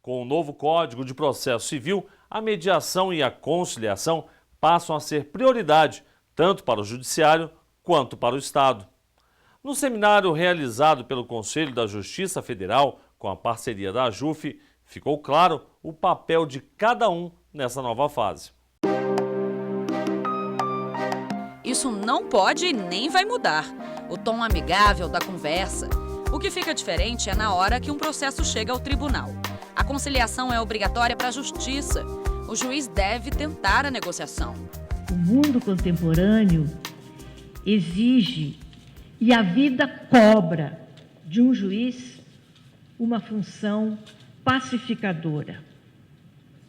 Com o novo Código de Processo Civil, a mediação e a conciliação passam a ser prioridade, tanto para o Judiciário quanto para o Estado. No seminário realizado pelo Conselho da Justiça Federal, com a parceria da AJUF, ficou claro o papel de cada um nessa nova fase. Isso não pode e nem vai mudar. O tom amigável da conversa. O que fica diferente é na hora que um processo chega ao tribunal. A conciliação é obrigatória para a justiça. O juiz deve tentar a negociação. O mundo contemporâneo exige e a vida cobra de um juiz uma função pacificadora.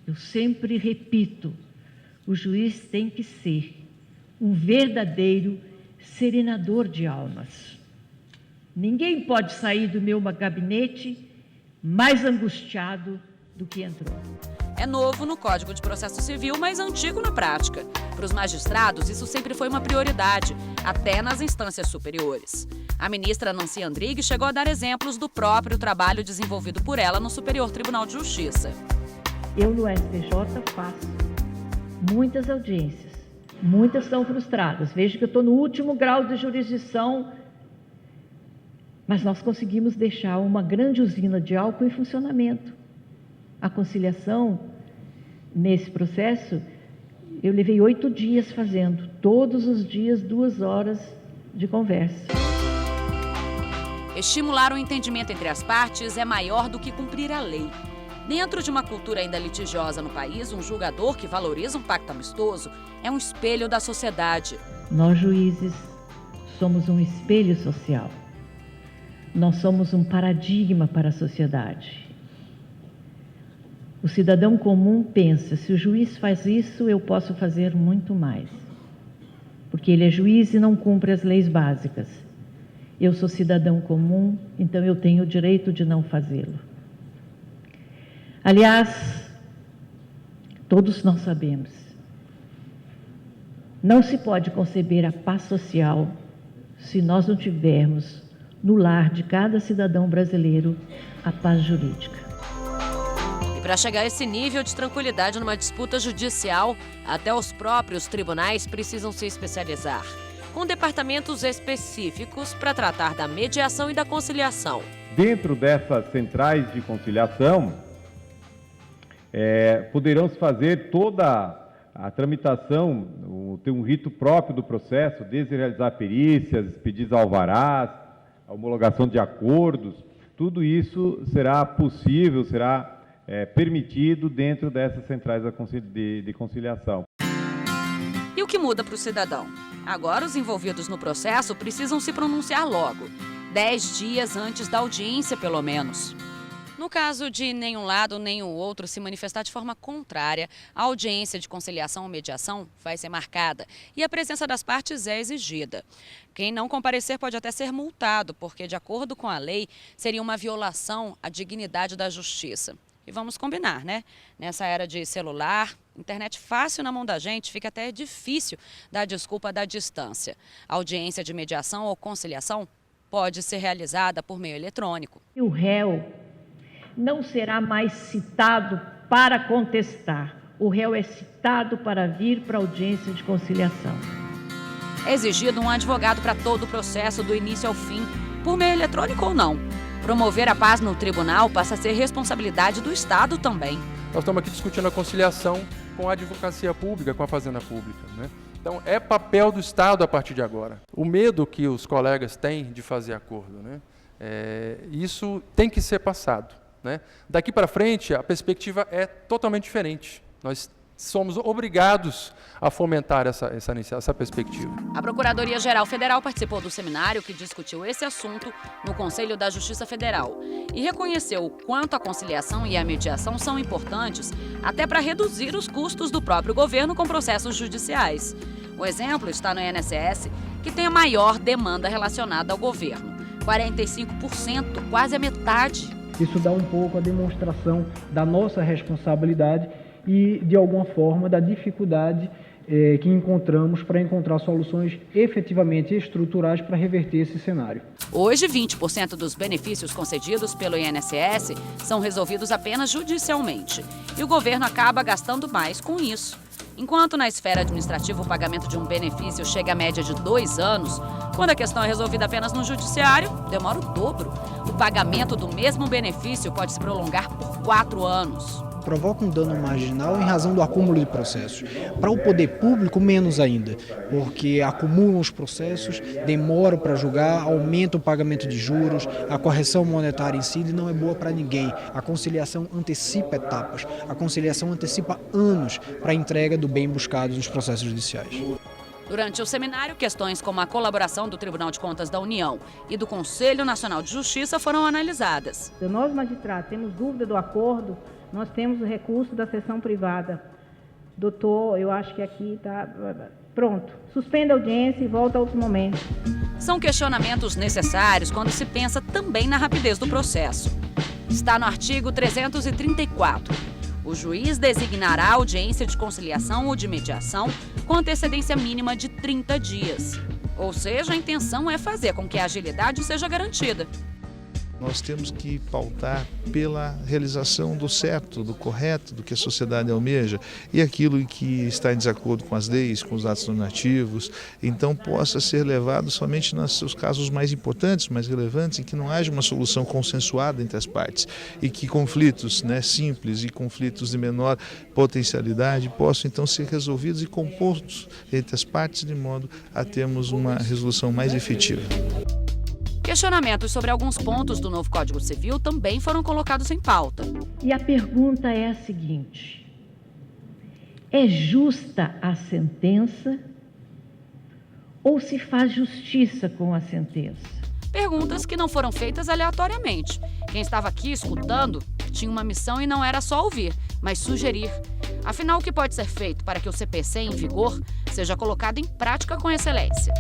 Eu sempre repito, o juiz tem que ser um verdadeiro serenador de almas. Ninguém pode sair do meu gabinete mais angustiado do que entrou. É novo no Código de Processo Civil, mas antigo na prática. Para os magistrados, isso sempre foi uma prioridade, até nas instâncias superiores. A ministra Nancy Andrighi chegou a dar exemplos do próprio trabalho desenvolvido por ela no Superior Tribunal de Justiça. Eu no STJ faço muitas audiências, muitas são frustradas. Vejo que eu estou no último grau de jurisdição, mas nós conseguimos deixar uma grande usina de álcool em funcionamento. A conciliação, nesse processo, eu levei 8 dias fazendo, todos os dias 2 horas de conversa. Estimular o entendimento entre as partes é maior do que cumprir a lei. Dentro de uma cultura ainda litigiosa no país, um julgador que valoriza um pacto amistoso é um espelho da sociedade. Nós, juízes, somos um espelho social. Nós somos um paradigma para a sociedade. O cidadão comum pensa, se o juiz faz isso, eu posso fazer muito mais. Porque ele é juiz e não cumpre as leis básicas. Eu sou cidadão comum, então eu tenho o direito de não fazê-lo. Aliás, todos nós sabemos, não se pode conceber a paz social se nós não tivermos no lar de cada cidadão brasileiro a paz jurídica. E para chegar a esse nível de tranquilidade numa disputa judicial, até os próprios tribunais precisam se especializar, com departamentos específicos para tratar da mediação e da conciliação. Dentro dessas centrais de conciliação, poderão se fazer toda a tramitação, ter um rito próprio do processo, desde realizar perícias, pedidos alvarás, a homologação de acordos, tudo isso será possível, será permitido dentro dessas centrais de conciliação. E o que muda para o cidadão? Agora os envolvidos no processo precisam se pronunciar logo, 10 dias antes da audiência, pelo menos. No caso de nenhum lado nem o outro se manifestar de forma contrária, a audiência de conciliação ou mediação vai ser marcada e a presença das partes é exigida. Quem não comparecer pode até ser multado, porque, de acordo com a lei, seria uma violação à dignidade da justiça. E vamos combinar, né? Nessa era de celular, internet fácil na mão da gente, fica até difícil dar desculpa da distância. A audiência de mediação ou conciliação pode ser realizada por meio eletrônico. E o réu não será mais citado para contestar. O réu é citado para vir para a audiência de conciliação. É exigido um advogado para todo o processo, do início ao fim, por meio eletrônico ou não. Promover a paz no tribunal passa a ser responsabilidade do Estado também. Nós estamos aqui discutindo a conciliação com a advocacia pública, com a fazenda pública, né? Então, é papel do Estado a partir de agora. O medo que os colegas têm de fazer acordo, né? Isso tem que ser passado, né? Daqui para frente, a perspectiva é totalmente diferente. Nós somos obrigados a fomentar essa perspectiva. A Procuradoria-Geral Federal participou do seminário que discutiu esse assunto no Conselho da Justiça Federal e reconheceu o quanto a conciliação e a mediação são importantes até para reduzir os custos do próprio governo com processos judiciais. O exemplo está no INSS, que tem a maior demanda relacionada ao governo, 45%, quase a metade. Isso dá um pouco a demonstração da nossa responsabilidade e, de alguma forma, da dificuldade que encontramos para encontrar soluções efetivamente estruturais para reverter esse cenário. Hoje, 20% dos benefícios concedidos pelo INSS são resolvidos apenas judicialmente. E o governo acaba gastando mais com isso. Enquanto na esfera administrativa o pagamento de um benefício chega à média de 2 anos, quando a questão é resolvida apenas no judiciário, demora o dobro. O pagamento do mesmo benefício pode se prolongar por 4 anos. Provoca um dano marginal em razão do acúmulo de processos. Para o poder público, menos ainda, porque acumulam os processos, demoram para julgar, aumenta o pagamento de juros, a correção monetária em si não é boa para ninguém. A conciliação antecipa etapas, a conciliação antecipa anos para a entrega do bem buscado nos processos judiciais. Durante o seminário, questões como a colaboração do Tribunal de Contas da União e do Conselho Nacional de Justiça foram analisadas. Se nós, magistrados, temos dúvida do acordo, nós temos o recurso da sessão privada. Doutor, eu acho que aqui está... Pronto. Suspenda a audiência e volta a outro momento. São questionamentos necessários quando se pensa também na rapidez do processo. Está no artigo 334. O juiz designará a audiência de conciliação ou de mediação com antecedência mínima de 30 dias. Ou seja, a intenção é fazer com que a agilidade seja garantida. Nós temos que pautar pela realização do certo, do correto, do que a sociedade almeja e aquilo que está em desacordo com as leis, com os atos normativos, então possa ser levado somente nos seus casos mais importantes, mais relevantes, em que não haja uma solução consensuada entre as partes e que conflitos simples e conflitos de menor potencialidade possam então ser resolvidos e compostos entre as partes de modo a termos uma resolução mais efetiva. Questionamentos sobre alguns pontos do novo Código Civil também foram colocados em pauta. E a pergunta é a seguinte: é justa a sentença ou se faz justiça com a sentença? Perguntas que não foram feitas aleatoriamente. Quem estava aqui escutando tinha uma missão e não era só ouvir, mas sugerir. Afinal, o que pode ser feito para que o CPC em vigor seja colocado em prática com excelência?